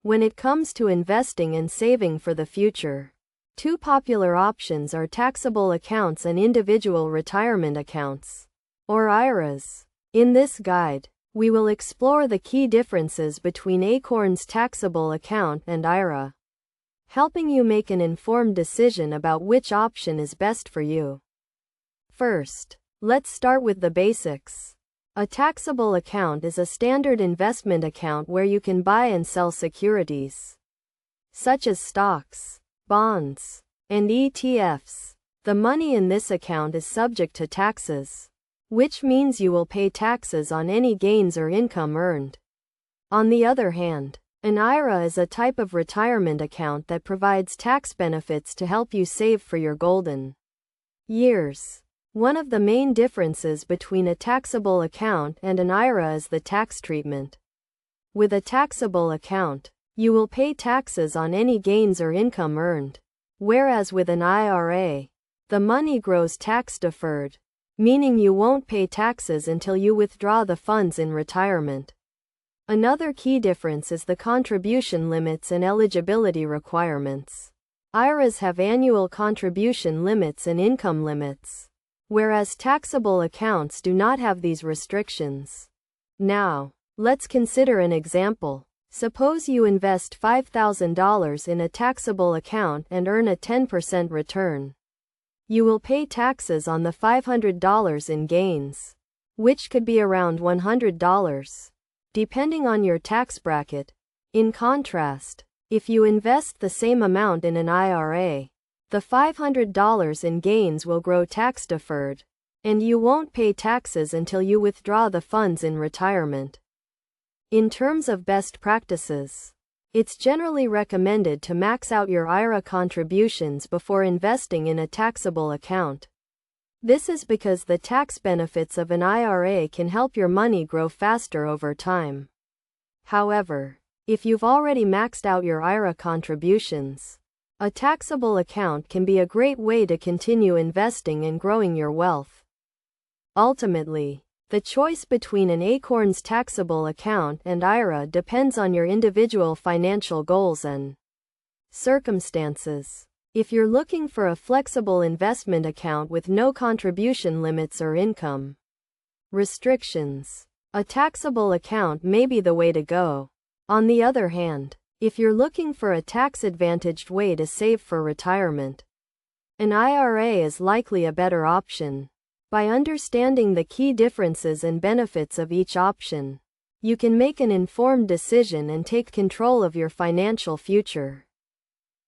When it comes to investing and saving for the future, two popular options are taxable accounts and individual retirement accounts, or IRAs. In this guide, we will explore the key differences between Acorns Taxable Account and IRA, helping you make an informed decision about which option is best for you. First, let's start with the basics. A taxable account is a standard investment account where you can buy and sell securities, such as stocks, bonds, and ETFs. The money in this account is subject to taxes, which means you will pay taxes on any gains or income earned. On the other hand, an IRA is a type of retirement account that provides tax benefits to help you save for your golden years. One of the main differences between a taxable account and an IRA is the tax treatment. With a taxable account, you will pay taxes on any gains or income earned, whereas with an IRA, the money grows tax-deferred, meaning you won't pay taxes until you withdraw the funds in retirement. Another key difference is the contribution limits and eligibility requirements. IRAs have annual contribution limits and income limits, whereas taxable accounts do not have these restrictions. Now, let's consider an example. Suppose you invest $5,000 in a taxable account and earn a 10% return. You will pay taxes on the $500 in gains, which could be around $100, depending on your tax bracket. In contrast, if you invest the same amount in an IRA, the $500 in gains will grow tax-deferred, and you won't pay taxes until you withdraw the funds in retirement. In terms of best practices, it's generally recommended to max out your IRA contributions before investing in a taxable account. This is because the tax benefits of an IRA can help your money grow faster over time. However, if you've already maxed out your IRA contributions, a taxable account can be a great way to continue investing and growing your wealth. Ultimately, the choice between an Acorns taxable account and IRA depends on your individual financial goals and circumstances. If you're looking for a flexible investment account with no contribution limits or income restrictions, a taxable account may be the way to go. On the other hand, if you're looking for a tax-advantaged way to save for retirement, an IRA is likely a better option. By understanding the key differences and benefits of each option, you can make an informed decision and take control of your financial future.